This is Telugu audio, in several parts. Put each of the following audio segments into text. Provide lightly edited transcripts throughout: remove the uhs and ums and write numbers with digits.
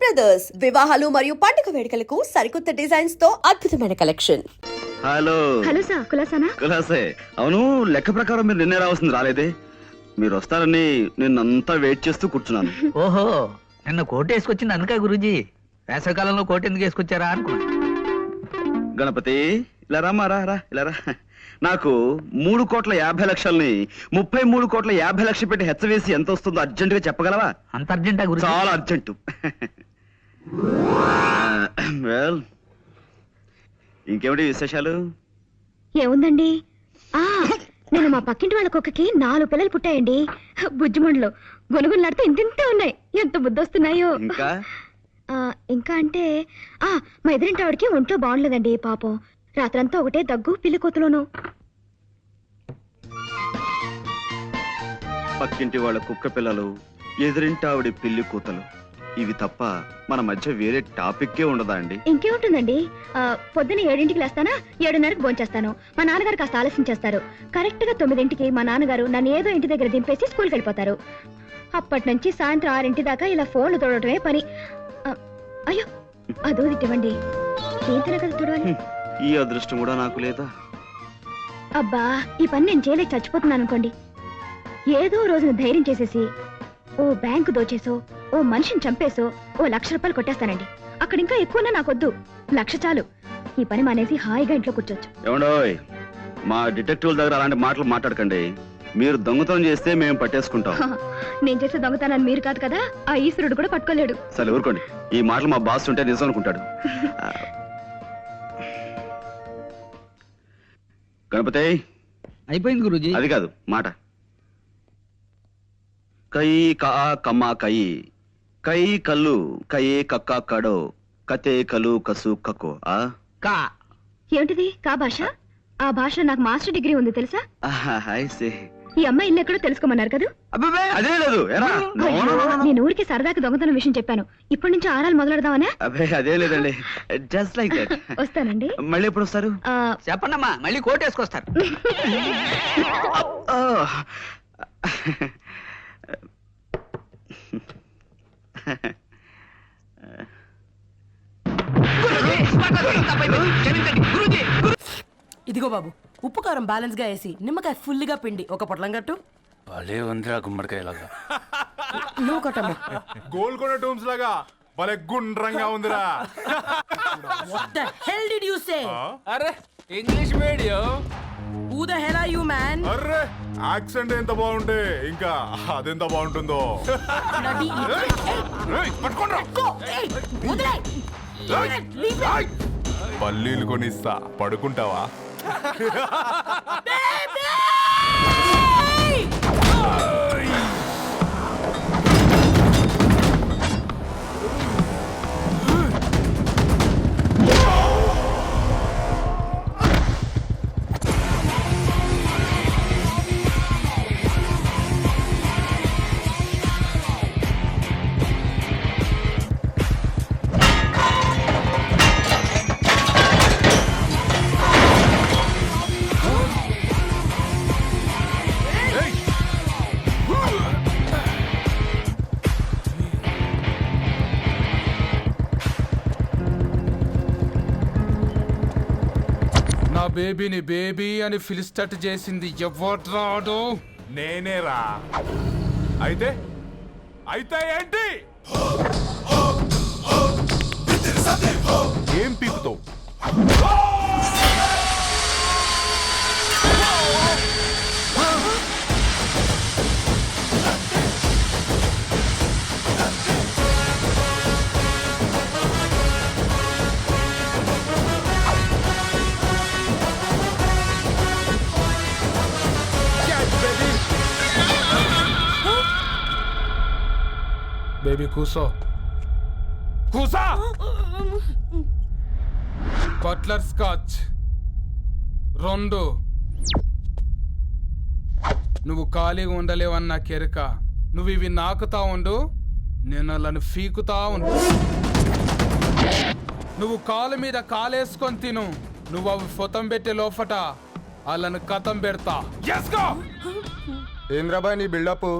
బ్రదర్స్ వివాహాలు మరియు పండుగ వేడుకలకు సరికొత్త డిజైన్స్ తో అద్భుతమైన కలెక్షన్. హలో హలో సార్, కులాసానా? కులాసే. అవును, లెక్క ప్రకారం మీరు నిన్నే రావాల్సింది రాలేదే. మీరు వస్తారని నిన్నంతా వెయిట్ చేస్తూ కూర్చున్నాను. ఓహో, నిన్న కోట్ వేసుకొచ్చింది అందుకే గురూజీ. వేసవికాలంలో కోట్ ఎందుకు వేసుకొచ్చారా అనుకున్నా. గణపతి ఇలా రామా, రా ఇలా రా. నాకు 3,50,00,000ని 33,50,00,000 పెట్టి హెచ్చవేసి ఎంత వస్తుందో అర్జెంట్ గా చెప్పగలవా? అంత అర్జెంటా గురూజీ? చాలా అర్జెంటు. వెల్, ఇంకేమిటి విశేషాలు? ఏముందండి, నేను మా పక్కింటి వాళ్ళ కుక్కకి 4 పిల్లలు పుట్టాయండి. బుజ్జిమండలు గొనుగులాడితే ఇంతింతే ఉన్నాయి. ఎంత బుద్ధొస్తున్నాయో. ఇంకా అంటే మా ఎదురింటి ఆవిడకి ఒంట్లో బాగుండలేదండి పాపం. రాత్రంతా ఒకటే దగ్గు, పిల్లి కోతలోను. పక్కింటి వాళ్ళ కుక్క పిల్లలు, ఎదురింటి ఆవిడ పిల్లి కూతలు, ఇవి తప్ప మన మధ్య వేరే టాపిక్కే ఉండదా అండి? ఇంకేముంటుందండి, పొద్దున్న 7ంటికి లేస్తానా, 7:30కి భోంచేస్తాను. మా నాన్నగారు కాస్త ఆలస్యం చేస్తారు. కరెక్ట్ గా 9ంటికి మా నాన్నగారు నన్ను ఏదో ఇంటి దగ్గర దింపేసి స్కూల్కి వెళ్ళిపోతారు. అప్పటి నుంచి సాయంత్రం 6 దాకా ఇలా ఫోన్లు తోడటమే పని. అయ్యో, అదో తిట్టవండి, ఏంటనే కదా చూడాలి. ఈ అదృష్టం కూడా నాకు లేదా? అబ్బా, ఈ పని నేను చేయలేక చచ్చిపోతున్నాను అనుకోండి. ఏదో రోజున ధైర్యం చేసేసి ఓ బ్యాంకు దోచేసో, ఓ మనిషిని చంపేసో ఓ 1,00,000 రూపాయలు కొట్టేస్తానండి. అక్కడ ఇంకా ఎక్కువనా నాకొద్దు, 1,00,000 చాలు. ఈ పని మానేసి హాయిగా ఇంట్లో కూర్చోచ్చు. ఏమండోయ్, మా డిటెక్టివ్ దగ్గర అలాంటి మాటలు మాట్లాడకండి. మీరు దొంగతనం చేస్తే మేము పట్టేసుకుంటాం. నేను చేసే దొంగతనాన్ని మీరు కాదు కదా, ఆ ఈశ్వరుడు కూడా పట్టుకోలేడు. సరే ఊరుకోండి, ఈ మాటలు మా బాస్ ఉంటే నిజం అనుకుంటాడు. గణపతి, అయిపోయింది గురూజీ. అది కాదు మాట. కై కా కమ్మ కై, కై కల్లు కయే కక్క కడో, కతే కలు కసు కకో. కా ఏమిటిది కా భాష? ఆ భాషలో నాకు మాస్టర్ డిగ్రీ ఉంది తెలుసా? ఈ అమ్మాయి ఇల్లు ఎక్కడో తెలుసుకోమన్నారు కదా. అదే లేదు. నేను ఊరికి సరదాకి దొంగతనం విషయం చెప్పాను. ఇప్పటి నుంచి ఆరాలు మొదలెడదామనే. అదే లేదండి, జస్ట్ లైక్ దట్. వస్తానండి. మళ్ళీ ఎప్పుడు వస్తారు? చెప్పండమ్మా, మళ్ళీ కోట్ వేసుకొస్తారు. ఇదిగో బాబు, ఉప్పు కారం బ్యాలెన్స్ గా వేసి నిమ్మకాయ ఫుల్ గా పిండి ఒక పొట్లం కట్టు. భలే ఉందిరా గుమ్మడికాయలాగా. నువ్వు కట్టమ్మా. గోల్కొండ టూమ్స్ లాగా భలే గుండ్రంగా ఉందిరా. What the hell did you say? అరే English medium. Who the hell are you, man? Array, accent ఎంత బాగుంటే ఇంకా అదెంత బాగుంటుందో. Bloody idiot. ఏయ్, పట్టుకోండ్రా. Hey, వదిలేయ్. Leave it. పల్లీలు కొనిస్తా, పడుకుంటావా? Baby! నా బేబీని బేబీ అని ఫిలిస్టట్ చేసింది ఎవడ్రాడు? నేనేరా. అయితే ఏంటి? ఏం పీకుతావు? బేబీ కూసో. కూసా. Butler scotch 2. నువ్వు ఖాళీగా ఉండలేవన్న కెరక. నువ్వు ఇవి నాకుతా ఉండు, నేను అలాని ఫీకుతా ఉండు. నువ్వు కాలు మీద కాలేసుకొని తిను. నువ్వు అవి ఫొతం పెట్టే లోపట వాళ్ళను కథం పెడతా. ఏంద్రాబాయ్ నీ బిల్డప్?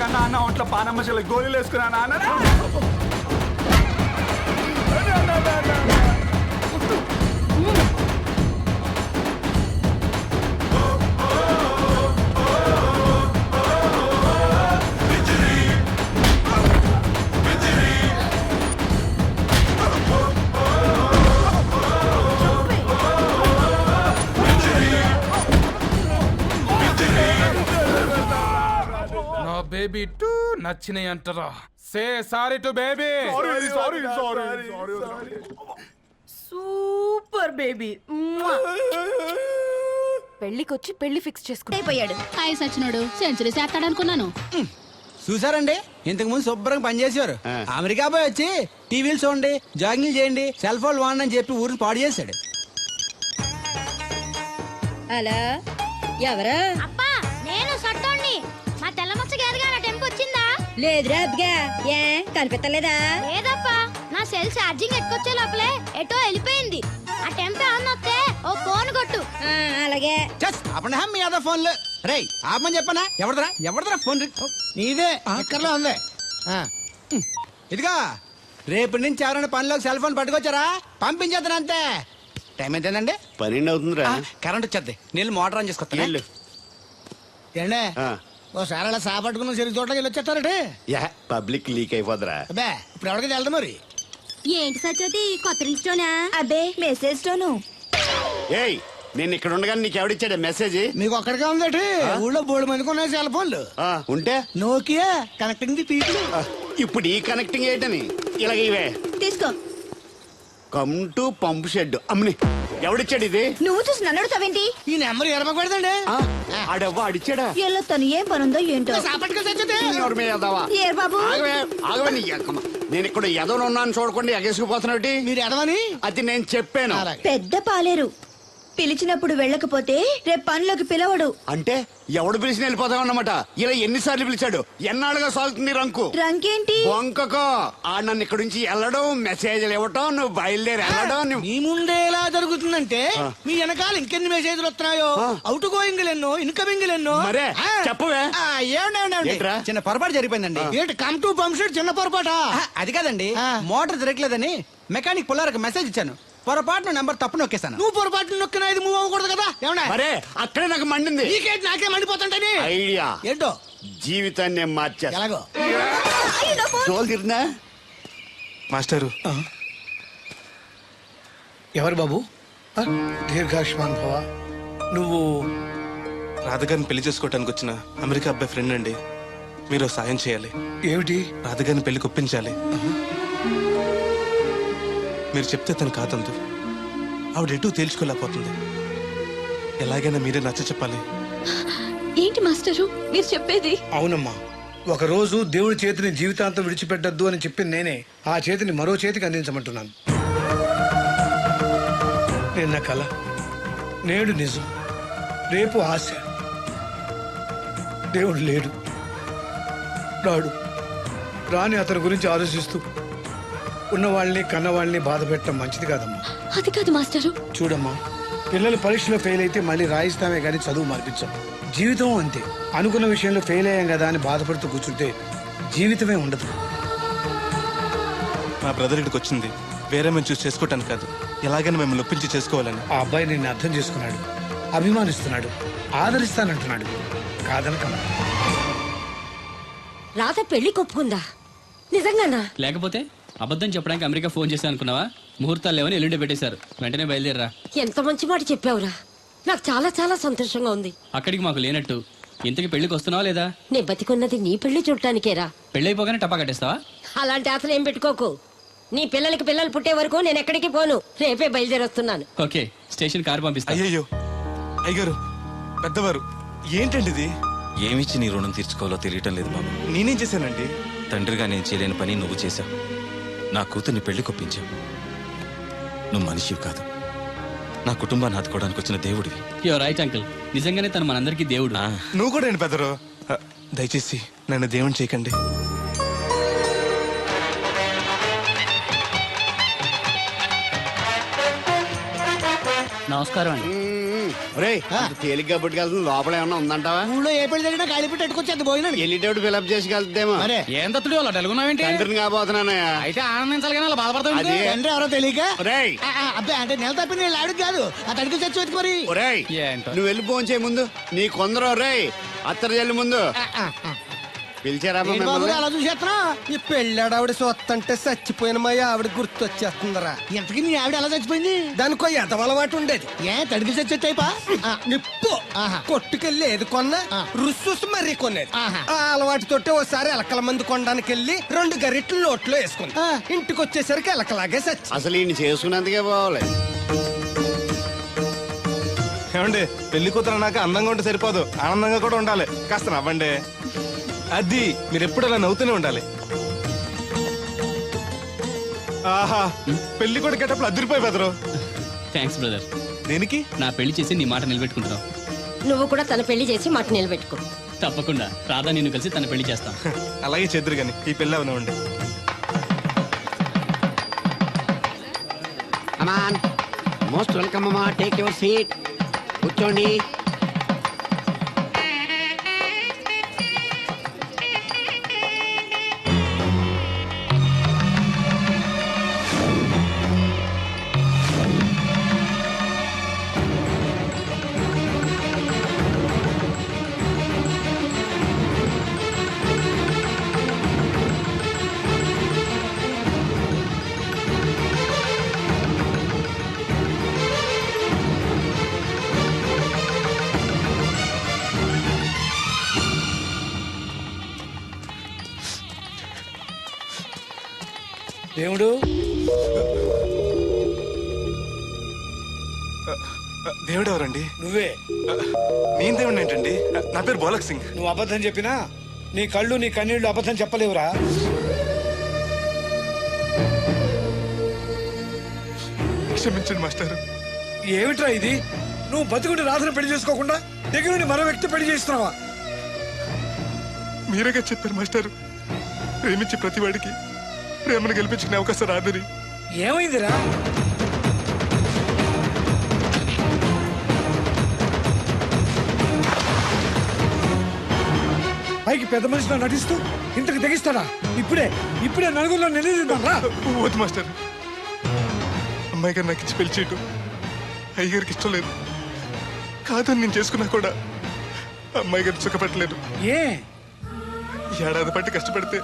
కన్నా అన్న ఒంట్లో పానమ్మశల గోళీలు వేసుకున్నా అన్న నా బేబీ టూ నచ్చినాయి అంటారా say sorry to baby super baby పెళ్ళికొచ్చి పెళ్లి ఫిక్స్ చేసుకుంటా అయిపోయాడు. హాయ్ సచ్చినోడు సెంచరీ చేస్తాడనుకున్నాను. చూసారండి ఇంతకు ముందు శుభ్రంగా పనిచేసేవారు అమెరికా పోయి వచ్చి టీవీలు చూడండి జాగింగ్ చేయండి సెల్ ఫోన్ వాడండి అని చెప్పి ఊరిని పాడు చేశాడు. అలా ఎవరా? అప్పా నేను సట్టోణ్ణి. మా తెల్లమచ్చ గారిగా నా టెంపు వచ్చిందా? లేదురా అబ్బగా. ఏ కనిపెట్టలేదా? లేదప్పా, నా సెల్ ఛార్జింగ్ ఎక్కొచ్చే లోపలే ఎటో వెళ్ళిపోయింది. ఆ టెంపు ఏమన్నా వస్తే ఓ ఫోన్ కొట్టు. అలాగే. జస్ట్ అప్పుడు మీ అదో ఫోన్లు రేయ్ ఆపమని చెప్పనా? ఎవరిదరా ఫోన్ నీదే ఎక్కర్లో ఉంది. ఇదిగా రేపటి నుంచి ఎవరైనా పనిలోకి సెల్ ఫోన్ పట్టుకొచ్చారా పంపించేద్దాను అంతే. టైం ఎంతేందండి? 12 అవుతుందిరా. కరెంట్ వచ్చేద్ది నీళ్ళు మోటార్ ఆన్ చేసుకొస్తా. ఏండే ఓసారి అలా సాపట్టుకున్న సరి చోట్లకి వెళ్ళి వచ్చేస్తారటే. Public leak అయిపోద్రా. అబ్బే ఇప్పుడు ఎవరికి వెళ్దాం మరి. ఏంటి సచ్చోది కొత్త రింగ్స్టోనా? అబ్బే మెసేజ్ తోను. ఏయ్ నేను ఇక్కడ ఉండగానే నీకు ఎవడిచ్చాడే మెసేజ్? మీకు ఒక్కడిగా ఉందటి ఊళ్ళో 3 మందికి ఉన్నాయి సెల్ ఫోన్లు. ఉంటే నోకియా కనెక్టింగ్ ది పీపుల్. ఇప్పుడు ఈ కనెక్టింగ్ ఏంటని ఇలాగ ఇవే తీసుకో. కమ్ టు పంప్ షెడ్ అమ్మని ఎవడిచ్చాడు ఇది? నువ్వు చూసి నన్ను అడుగుతావేంటి? ఈ నెంబర్ ఎరమకూడదండి. ఆడవ్వ అడిచాడా? వీళ్ళు తను ఏం పనుందో ఏంటో. సాపట్టుకు చచ్చితే ఏ బాబు? ఆగవే నీ ఎక్కమ్మ. నేను ఇక్కడ ఎదవను ఉన్నాను చూడకుండా ఎగేసుకుపోతున్నట్టు. మీరు ఎడమని అది నేను చెప్పాను. పెద్ద పాలేరు పిలిచినప్పుడు వెళ్ళకపోతే రేపు పనిలోకి పిలవడు. అంటే ఎవడు పిలిచిన వెళ్ళిపోతావు అన్నమాట. ఇలా ఎన్నిసార్లు పిలిచాడు? ఎన్నాళ్ళుగా సాగుతుంది రంకు. రంకేంటి? వంకకో ఆ నన్ను ఇక్కడ నుంచి వెళ్ళడం, మెసేజ్లు ఇవ్వటం, నువ్వు బయలుదేరి వెళ్ళడం. మీ ముందే ఎలా జరుగుతుందంటే మీ వెనకాల ఇంకెన్ని మెసేజ్లు వస్తున్నాయో. అవుట్ గోయింగ్ ఎన్నో ఇన్కమింగ్ ఎన్నో. మరే చెప్పవే. ఏంట్రా? చిన్న పొరపాటు జరిగిపోయిందండి. ఏంటి కమ్ టు పంప్ షెడ్ చిన్న పొరపాట? అది కాదండి మోటార్ తిరగలేదని మెకానిక్ పుల్లారకు మెసేజ్ ఇచ్చాను. పొరపాటున నెంబర్ తప్పు నొక్కేశాను. నువ్వు పొరపాటు నొక్కినా ఇది మూవ్ అవ్వకూడదు కదా. ఏమన్నా మరే అక్కడే నాకు మండింది. నీకేంటి నాకే మండిపోతుంటని ఐడియా ఏంటో జీవితాన్ని మార్చా. ఎలాగో తోలు తిరిగినా మాస్టరు ఎవరు బాబు? దీర్ఘాయుష్మాన్ భవ. నువ్వు రాధగారిని పెళ్లి చేసుకోవటానికి వచ్చిన అమెరికా అబ్బాయి ఫ్రెండ్ అండి. మీరు సాయం చేయాలి. ఏమిటి? రాధగారిని పెళ్లికి ఒప్పించాలి. మీరు చెప్తే తను కాదందు. ఆవిడ ఎటూ తేల్చుకోలేకపోతుంది. ఎలాగైనా మీరే నచ్చ చెప్పాలి. ఏంటి మాస్టరు మీరు చెప్పేది? అవునమ్మా, ఒకరోజు దేవుడి చేతిని జీవితాంతం విడిచిపెట్టద్దు అని చెప్పింది నేనే. ఆ చేతిని మరో చేతికి అందించమంటున్నాను. నిన్న కల, నేడు నిజం, రేపు ఆశ. దేవుడు లేడు, రాడు. రాని అతని గురించి ఆలోచిస్తూ ఉన్నవాళ్ళని కన్నవాళ్ళని బాధ పెట్టడం మంచిది కాదమ్మా. అది కాదు మాస్టరు. చూడమ్మా, పిల్లలు పరీక్షలో ఫెయిల్ అయితే మళ్ళీ రాయిస్తామే కానీ చదువు మార్పించాం. జీవితం అంతే. అనుకున్న విషయంలో ఫెయిల్ అయ్యాం కదా అని బాధపడుతూ కూర్చుంటే జీవితమే ఉండదు. మా బ్రదర్ ఇక్కడికి వచ్చింది వేరే మేము చూసి చేసుకోవటానికి కాదు, ఎలాగైనా మిమ్మల్ని ఒప్పించి చేసుకోవాలని. ఆ అబ్బాయి నిన్ను అర్థం చేసుకున్నాడు, అభిమానిస్తున్నాడు, ఆదరిస్తానంటున్నాడు. కాదనకమ్మా. రాత పెళ్లి కొప్పుకుందా? నిజంగానా? లేకపోతే అబద్ధం చెప్పడానికి అమెరికా ఫోన్ చేశాను అనుకున్నావా? ముహూర్తాలు లేవని ఎల్లుండి పెట్టేశారు. వెంటనే బయలుదేరరా. ఎంత మంచి మాట చెప్పావురా. నాకు చాలా చాలా సంతోషంగా ఉంది. అక్కడికి మాకు లేనట్టు ఇంతకి పెళ్లికి వస్తున్నావా లేదా? నే బతికున్నది నీ పెళ్లి చూడటానికేరా. పెళ్ళైపోగానే టపా కట్టేస్తావా? అలాంటి ఆశలు ఏం పెట్టుకోకు. నీ పిల్లలకి పిల్లలు పుట్టే వరకు నేను ఎక్కడికి పోను. రేపే బయలుదేరొస్తున్నాను. ఓకే, స్టేషన్ కారు పంపిస్తా. అయ్యయ్యో అయ్యగారు, పెద్దవారు, ఏంటండి ఇది? ఏమిచ్చి నీ రుణం తీర్చుకోవాలో తెలియటం లేదు బాబు. నేనేం చేశానండి? తండ్రిగా నేను చేయలేని పని నువ్వు చేశావు. నా కూతుర్ని పెళ్లి కొప్పించావు. నువ్వు మనిషివి కాదు, నా కుటుంబాన్ని ఆదుకోవడానికి వచ్చిన దేవుడివి. Your right uncle. నిజంగానే తను మనందరికీ దేవుడు. నువ్వు కూడా ఏంటి పెద్దరు? దయచేసి నన్ను దేవుని చేయకండి. నమస్కారం అండి. తేలిగ్గా పుట్టుకెళ్తుంది లోపల ఏమన్నా ఉందంటావా? ఊళ్ళో ఏ పెళ్లి జరిగినా గాలి పెట్టి ఎట్టుకొచ్చేది పోయినా వెళ్ళేటప్పుడు ఫిలప్ చేసి వెళ్తేమో. ఏం తత్తుడు అలా తెలుగున్నావేంటి? తండ్రిని కాబోతున్నానయ్యా. అయితే ఆనందించాలి కానీ అలా బాధపడతావు. తండ్రి ఎవరో తెలియక అబ్బాయి అంటే నెల తప్పి నేను ఆడు కాదు ఆ తడికి చచ్చి వెతుకోరి. నువ్వు వెళ్ళి ఫోన్ చేయ ముందు నీ కొందరు రేయ్ అత్తరు చెల్లి ముందు పిలిచారా అలా చూసేస్తున్నా? ఈ పెళ్ళాడావిడ సొత్తంటే చచ్చిపోయిన మా ఆవిడ గుర్తొచ్చేస్తుందరా. ఎంతకీ నీ ఆవిడ ఎలా చచ్చిపోయింది? దానికో ఎదవలవాటు ఉండేది. ఏ తడికి చచ్చేటైపా? నిప్పు కొట్టుకెళ్ళి ఏది కొన్నా రుస్సుస్ మరీ కొనేది. ఆ అలవాటుతోటి ఓసారి ఎలకల మందు కొనడానికి వెళ్ళి 2 గరిట్లు నోట్లో వేసుకుంది. ఇంటికి వచ్చేసరికి ఎలకలాగే చచ్చి. అసలు ఈయన చేసుకున్నందుకే పోవాలి. ఏమండి పెళ్లి కూతురు నాకు అందంగా ఉంటే సరిపోదు, ఆనందంగా కూడా ఉండాలి. కాస్త నవ్వండి. అది మీరు ఎప్పుడు అలా నవ్వుతూనే ఉండాలి. ఆహా పెళ్లి కూడా గెటప్పుడు అదిరిపోయి బెదరు. Thanks brother. దేనికి? నా పెళ్లి చేసి నీ మాట నిలబెట్టుకుంటున్నావు. నువ్వు కూడా తన పెళ్లి చేసి మాట నిలబెట్టుకో. తప్పకుండా రాధా నిన్ను కలిసి తన పెళ్లి చేస్తాం. అలాగే చెద్దరు గాని ఈ పెళ్లి అవనివ్వండి. మోస్ట్ వెల్కమ్ అమ్మా, టేక్ యువర్ సీట్, కూర్చోండి. దేవుడు దేవుడు ఎవరండి? నువ్వే. నేను దేవుడు ఏంటండి? నా పేరు బోలక్ సింగ్. నువ్వు అబద్ధం చెప్పినా నీ కళ్ళు నీ కన్నీళ్లు అబద్ధం చెప్పలేవురా. క్షమించండి మాస్టర్. ఏమిట్రా ఇది? నువ్వు బతుకుంటే రాధను పెళ్లి చేసుకోకుండా దగ్గర నుండి మరో వ్యక్తి పెళ్లి చేస్తున్నావా? మీరేగా చెప్పారు మాస్టర్, ప్రేమించే ప్రతివాడికి ప్రేమను గెలిపించుకునే అవకాశం రాదని. ఏమైందిరా? పైకి పెద్ద మనిషిలో నటిస్తూ ఇంతకు తెగిస్తాడా? ఇప్పుడే నలుగురిలో నిలదీద్దాం రా. వద్దు మాస్టర్, అమ్మాయి గారు నాకు ఇచ్చి పెళ్లి చేయటం అయ్యగారికి ఇష్టం లేదు. కాదని నేను చేసుకున్నా కూడా అమ్మాయి గారిని సుఖపెట్టలేదు. ఏ ఏడాది పట్టి కష్టపడితే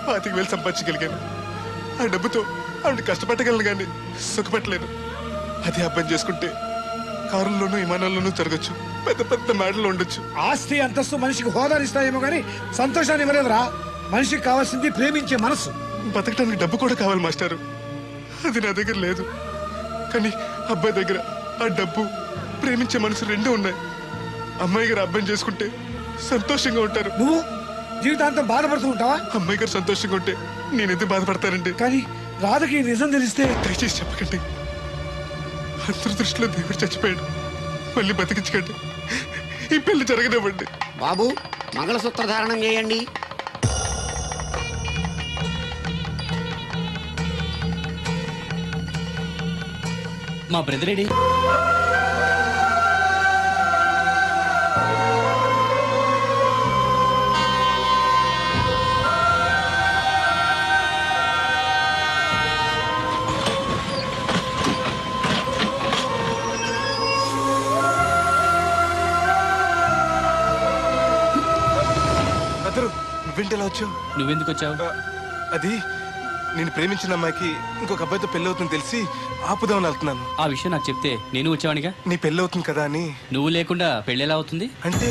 25,000 సంపాదించగలిగాను. ఆ డబ్బుతో ఆవిడ కష్టపట్టగలను కానీ సుఖపెట్టలేను. అదే అబ్బాయి చేసుకుంటే కారుల్లోనూ విమానాల్లోనూ తిరగచ్చు, పెద్ద పెద్ద మేడల్లో ఉండొచ్చు. ఆస్తి అంతస్తు మనిషికి హోదానిస్తాయేమో గానీ సంతోషాన్ని ఇవ్వలేదురా. మనిషికి కావాల్సింది ప్రేమించే మనసు. బతకడానికి డబ్బు కూడా కావాలి మాస్టారు, అది నా దగ్గర లేదు. కానీ అబ్బాయి దగ్గర ఆ డబ్బు, ప్రేమించే మనసు రెండూ ఉన్నాయి. అమ్మాయి గారు అబ్బాయిని చేసుకుంటే సంతోషంగా ఉంటారు. నువ్వు జీవితాంతం బాధపడుతూ ఉంటావా? అమ్మాయి గారు సంతోషంగా ఉంటే నేనెందుకు బాధపడతానండి? కానీ రాధకి నిజం తెలిస్తే. దయచేసి చెప్పకండి. అందరి దృష్టిలో దేవుడు చచ్చిపోయాడు, మళ్ళీ బతికించకండి. ఈ పెళ్లి జరగనివ్వండి. బాబు మంగళసూత్ర ధారణం చేయండి. మా బ్రదర్ ఏడి? నువ్వేంటి వచ్చావు? నువ్వెందుకు వచ్చావు? అది నేను ప్రేమించిన అమ్మాయికి ఇంకొక అబ్బాయితో పెళ్లి అవుతుందని తెలిసి ఆపుదామని వెళ్తున్నాను. ఆ విషయం నాకు చెప్తే నేను వచ్చావనిగా. నీ పెళ్లి అవుతుంది కదా అని. నువ్వు లేకుండా పెళ్లి ఎలా అవుతుంది? అంటే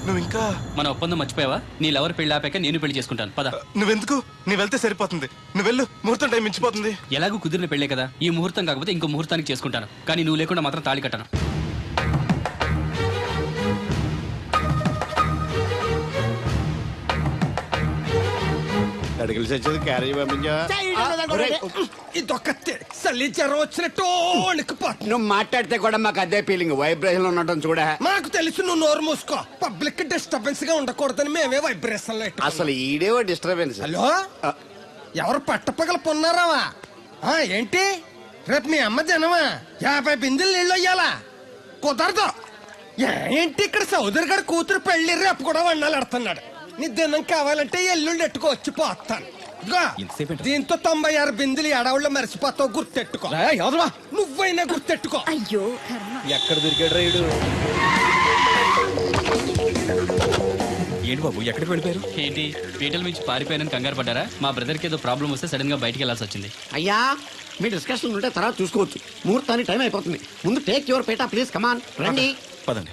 నువ్వు ఇంకా మన ఒప్పందం మర్చిపోయావా? నీ లవర్ పెళ్లి ఆపాక నేను పెళ్లి చేసుకుంటాను. పద. నువ్వెందుకు? నీ వెళ్తే సరిపోతుంది. నువ్వు వెళ్ళు, ముహూర్తం టైం మించిపోతుంది. ఎలాగూ కుదిరిన పెళ్లే కదా, ఈ ముహూర్తం కాకపోతే ఇంకో ముహూర్తానికి చేసుకుంటాను. కానీ నువ్వు లేకుండా మాత్రం తాళి కట్టను. అడిగిలి చచ్చేది క్యారేజ్ పంపించా. నువ్వు మాట్లాడితే కూడా మాకు అదే ఫీలింగ్, వైబ్రేషన్ ఉండటం చూడా. మాకు తెలుసు, నువ్వు నోరు మూసుకో. పబ్లిక్ డిస్టర్బెన్స్ గా ఉండకూడదని మేమే వైబ్రేషన్ లో. అసలు ఈడేవో డిస్టర్బెన్స్. హలో, ఎవరు పట్టపగల పొన్నారావా? ఏంటి రేపు మీ అమ్మ జనమా? 50 బిందెలు నీళ్ళు అయ్యాలా? కుదరదు. ఏంటి ఇక్కడ సోదరు గారు కూతురు పెళ్లి రేపు కూడా వండాలి ఆడుతున్నాడు. నీ దినం కావాలంటే ఎల్లుండి ఎట్టుకో వచ్చి పోతాను. ఇదిగో, దీంతో 96 బిందులు ఎడవుళ్ళు మరిచిపోతావు, గుర్తెట్టుకో. నువ్వైనా గుర్తెట్టుకో. అయ్యో ఎక్కడ దొరికాడు రైడు? ఏంటి బాబు ఎక్కడికి వెళ్ళిపోయారు? ఏంటి పీటల నుంచి పారిపోయానని కంగారు పడ్డారా? మా బ్రదర్కి ఏదో ప్రాబ్లం వస్తే సడన్ గా బయటికి వెళ్ళాల్సి వచ్చింది. అయ్యా మీ డిస్కషన్ ఉంటే తర్వాత చూసుకోవచ్చు. ముహూర్తానికి టైం అయిపోతుంది. ముందు టేక్ యువర్ పేట ప్లీజ్. కమాన్ రండి. పదండి.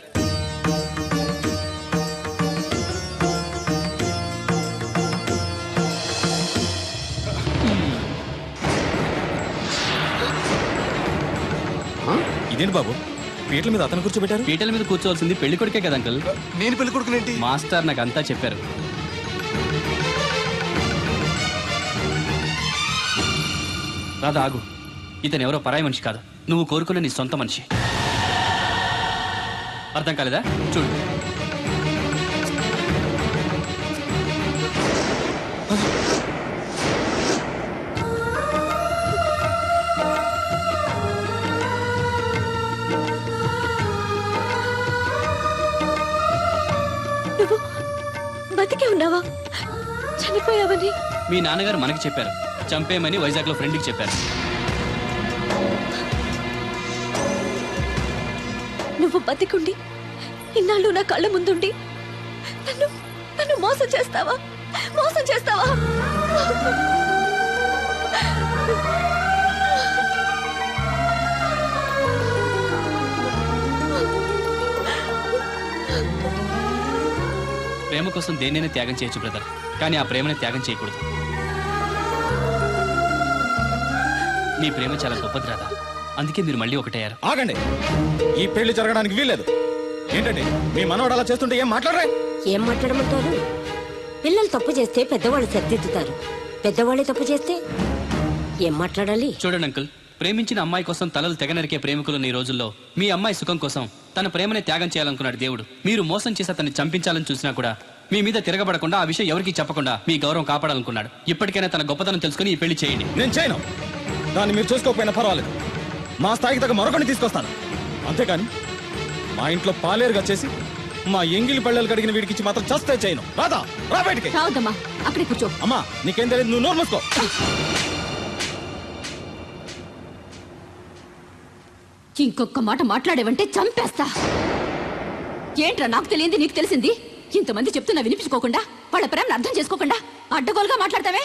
ఇదేంటి బాబు పీటల మీద అతను కూర్చోబెట్టారు? పీటల మీద కూర్చోవాల్సింది పెళ్లి కొడుకే కదా అంకుల్. నేను పెళ్లి కొడుకునేంటి? మాస్టర్ నాకు అంతా చెప్పారు. రాధా ఆగు, ఇతను ఎవరో పరాయి మనిషి కాదు, నువ్వు కోరుకున్న నీ సొంత మనిషి. అర్థం కాలేదా? చూడు. నువ్వు బతికే ఉన్నావా? చనిపోయావని మీ నాన్నగారు మనకి చెప్పారు, చంపేయమని వైజాగ్ లో ఫ్రెండ్కి చెప్పారు. నువ్వు బతికుండి ఇన్నాళ్ళు నా కళ్ళ ముందుండి నన్ను నన్ను మోసం చేస్తావా? మోసం చేస్తావా? ప్రేమ కోసం దేన్నైనా త్యాగం చేయొచ్చు బ్రదర్, కానీ ఆ ప్రేమని త్యాగం చేయకూడదు. మీ ప్రేమ చాలా గొప్పది రాదా, అందుకే మీరు మళ్ళీ ఒకటయ్యారు. ఆగండి, ఈ పెళ్లి జరగడానికి వీల్లేదు. ఏంటండి మీ మనవడు అలా చేస్తుంటే ఏం మాట్లాడరా? ఏం మాట్లాడమంటారు? పిల్లలు తప్పు చేస్తే పెద్దవాళ్ళు సరిదిద్దుతారు, పెద్దవాళ్ళే తప్పు చేస్తే ఏం మాట్లాడాలి? చూడండి అంకుల్, ప్రేమించిన అమ్మాయి కోసం తలలు తెగనరికే ప్రేమికులున్న ఈ రోజుల్లో మీ అమ్మాయి సుఖం కోసం తన ప్రేమనే త్యాగం చేయాలనుకున్నాడు దేవుడు. మీరు మోసం చేసి అతన్ని చంపించాలని చూసినా కూడా మీ మీద తిరగబడకుండా ఆ విషయం ఎవరికి చెప్పకుండా మీ గౌరవం కాపాడాలనుకున్నాడు. ఇప్పటికైనా తన గొప్పతనం తెలుసుకుని ఈ పెళ్లి చేయండి. నేను చేయను. దాన్ని మీరు చూసుకోకపోయినా పర్వాలేదు. మా స్థాయికి తగ్గ మరొకరిని తీసుకొస్తాను, అంతేకాని మా ఇంట్లో పాలేరుగా చేసి మా ఎంగిలి పళ్ళలు కడిగిన వీడికి మాత్రం చస్తే చేయను. రాదా, రా బయటికి. రావద్దమ్మా, అక్కడే కూర్చో. అమ్మా నీకేం తెలియదు, నువ్వు నోరు మూసుకో. ఇంకొక మాట మాట్లాడేవంటే చంపేస్తా. ఏంట్రా నాకు తెలియంది నీకు తెలిసింది? ఇంతమంది చెప్తున్నా వినిపించుకోకుండా, వాళ్ళ ప్రేమను అర్థం చేసుకోకుండా అడ్డగోలుగా మాట్లాడతావే.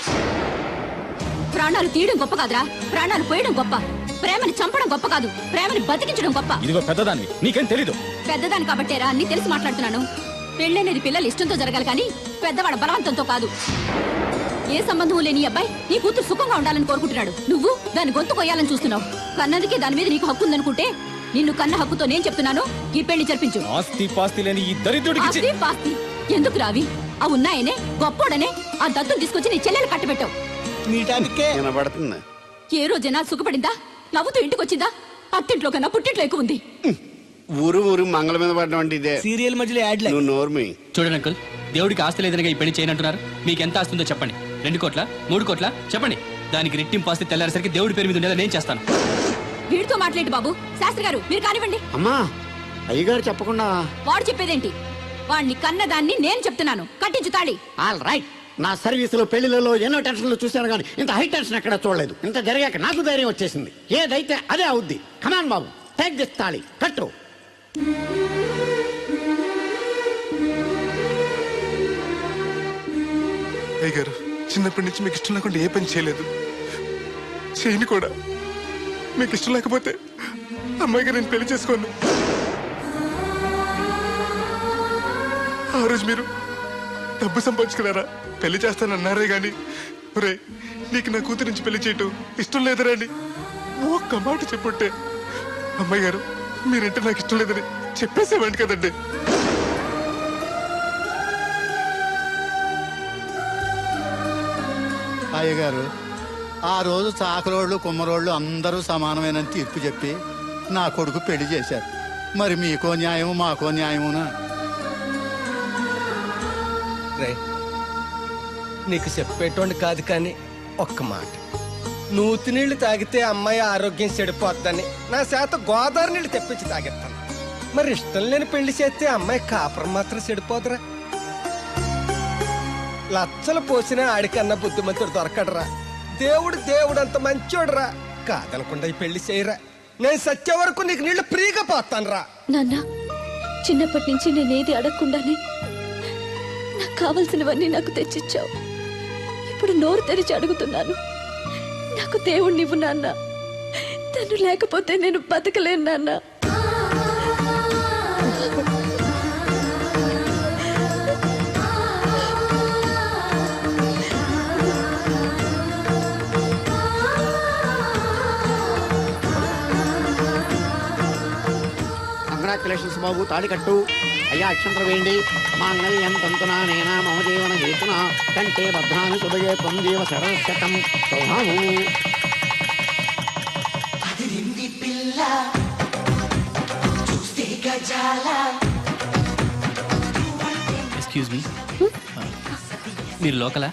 ప్రాణాలు తీయడం గొప్ప కాదురా, ప్రాణాలు పోయడం గొప్ప. ప్రేమని చంపడం గొప్ప కాదు, ప్రేమని బతికించడం గొప్ప. ఇదిగో పెద్దదాన్ని, నీకేం తెలీదు. పెద్దదాని కాబట్టేరా అన్ని తెలిసి మాట్లాడుతున్నాను. పెళ్ళనేది పిల్లలు ఇష్టంతో జరగాలి కానీ పెద్దవాడ బలవంతంతో కాదు. ఏ సంబంధం లేని అబ్బాయి నీ కూతురు సుఖంగా ఉండాలని కోరుకుంటున్నాడు. నువ్వు దాని గొంతు కొయ్యాలని చూస్తున్నావు. కన్నందుకే దాని మీద నీకు హక్కు ఉందనుకుంటే నిన్ను కన్న హక్కుతో నేను చెప్తున్నాను, ఈ పెళ్లి జరిపించు. ఆస్తి పాస్తి లేని ఈ దరిద్రుడికి ఆస్తి పాస్తి ఎందుకు రావి? ఆ ఉన్నాయనే గొప్పోడనే ఆ దత్తుని తీసుకొచ్చి నీ చెల్లెలు కట్టబెట్టావు. ఏ రోజైనా సుఖపడిందా? నవ్వుతూ ఇంటికి వచ్చిందా? అత్తింట్లో కన్నా పుట్టింట్లో ఎక్కువ ఉంది. ఊరు ఊరు మంగళ మీద పడడం అంటే ఇదే. సీరియల్ మధ్యలో యాడ్ నువ్వు నోర్మి. చూడండి అంకుల్, దేవుడికి ఆస్తి లేదనగా ఈ పెళ్లి చేయనంటున్నారు. మీకు ఎంత ఆస్తుందో చెప్పండి. 2 కోట్ల 3 కోట్ల చెప్పండి. దానికి రెట్టింపు ఆస్తి తెల్లారేసరికి దేవుడి పేరు మీద ఉండేలా నేను చేస్తాను. వీడితో మాట్లాడి బాబు. శాస్త్రి గారు మీరు కానివ్వండి. అమ్మా అయ్యగారు చెప్పకుండా వాడు చెప్పేదేంటి? వాడిని కన్నదాన్ని నేను చెప్తున్నాను, కట్టించు తాళి. All right. నా సర్వీసులో పెళ్లిలలో ఎన్నో టెన్షన్లు చూశాను కానీ ఇంత హై టెన్షన్ ఎక్కడ చూడలేదు. ఇంత జరిగాక నాకు ధైర్యం వచ్చేసింది. ఏదైతే అదే అవుద్ది. కమాన్ బాబు, టేక్ దిస్ తాళి, కట్టు. అయ్యగారు చిన్నప్పటి నుంచి మీకు ఇష్టం లేకుండా ఏ పని చేయలేదు, చేయని కూడా. మీకు ఇష్టం లేకపోతే అమ్మాయి గారు నేను పెళ్లి చేసుకోను. ఆ రోజు మీరు డబ్బు సంపాదించుకున్నారా, పెళ్లి చేస్తానన్నారే గాని రే నీకు నా కూతురు నుంచి పెళ్లి చేయటం ఇష్టం లేదరా అని ఒక్క మాట చెప్పుంటే అమ్మాయి గారు మీరంటే నాకు ఇష్టం లేదని చెప్పేసేవాడి కదండి. అయ్యగారు ఆ రోజు చాకరోళ్ళు కుమ్మరోళ్ళు అందరూ సమానమైన తీర్పు చెప్పి నా కొడుకు పెళ్లి చేశారు. మరి మీకో న్యాయము మాకో న్యాయమునా? రే నీకు చెప్పేటోండి కాదు కానీ ఒక్క మాట. నూతి నీళ్లు తాగితే అమ్మాయి ఆరోగ్యం చెడిపోద్దని నా చేత గోదావరి నీళ్లు తెప్పించి తాగేస్తాను. మరి ఇష్టం లేని పెళ్లి చేస్తే అమ్మాయి కాపురం మాత్రం చెడిపోదురా. లచ్చలు పోసినా ఆడికన్నా బుద్ధిమంతుడు దొరకడరా. దేవుడు అంత మంచోడురా. కాదనకుండా ఈ పెళ్లి చేయరా. నేను సత్య వరకు నీకు నీళ్లు ఫ్రీగా పోతాను రా. నాన్న, చిన్నప్పటి నుంచి నేనేది అడగకుండానే నాకు కావలసినవన్నీ నాకు తెచ్చిచ్చావు. ఇప్పుడు నోరు తెరిచి అడుగుతున్నాను. నాకు దేవుణ్ణి ఇవ్వు నాన్న. తను లేకపోతే నేను బతకలేను నాన్న. కంగ్రాచులేషన్స్ బాబు, తాళి కట్టు. అయ్యా అక్షంతలు వేయండి. మాంగళ్యం తంతునా నేనా మమ జీవన హేతున కంటే భద్రాన్ని సుభగే పొందేవ శరశతం సౌభాము. ఎక్స్క్యూజ్ మీ, మీరు లోకలా?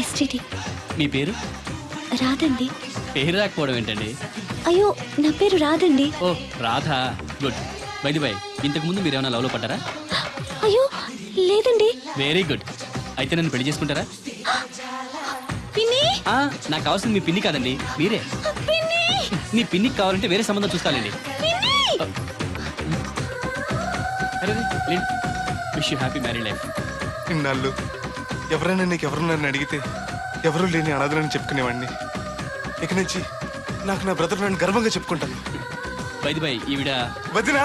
ఎస్టీటీ. మీ పేరు? రాదండి. పేరు రాకపోవడం ఏంటండి? అయ్యో, నా పేరు రాదండి. ఓ Radha, good. By the by, ఇంతకు ముందు మీరు ఏమైనా లవ్లో పడ్డారా? అయ్యో లేదండి. Very good. అయితే నన్ను పెళ్లి చేసుకుంటారా? పిన్ని, నాకు కావాల్సింది మీ పిన్ని కాదండి, మీరే. పిన్ని, నీ పిన్నికి కావాలంటే వేరే సంబంధం చూస్తానండి. Wish you happy married life. ఇన్నాళ్ళు ఎవరైనా నీకు ఎవరున్నారని అడిగితే ఎవరూ లేని అనాథలని చెప్పుకునేవాడిని. ఇక నుంచి నాకు నా బ్రదర్ నన్ను గర్వంగా చెప్పుకుంటాను. బై ది బై, ఈవిడ వదినా.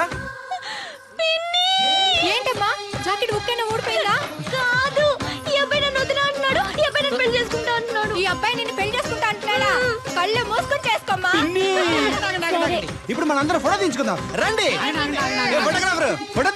ఏంటమ్మా జాకెట్ ఉక్కైనా ఊడిపోయిందా? కాదు, ఈ అబ్బాయి నన్ను వదినా అంటున్నాడు. ఈ అబ్బాయి నన్ను పెళ్లి చేసుకుంటా అంటున్నాడు. ఈ అబ్బాయి నిన్ను పెళ్లి చేసుకుంటా అంటున్నాడా? కళ్ళు మూసుకొని చేసుకోమ్మా. ఇప్పుడు మనందరం ఫోటో తీయించుకుందాం రండి. Photographer photo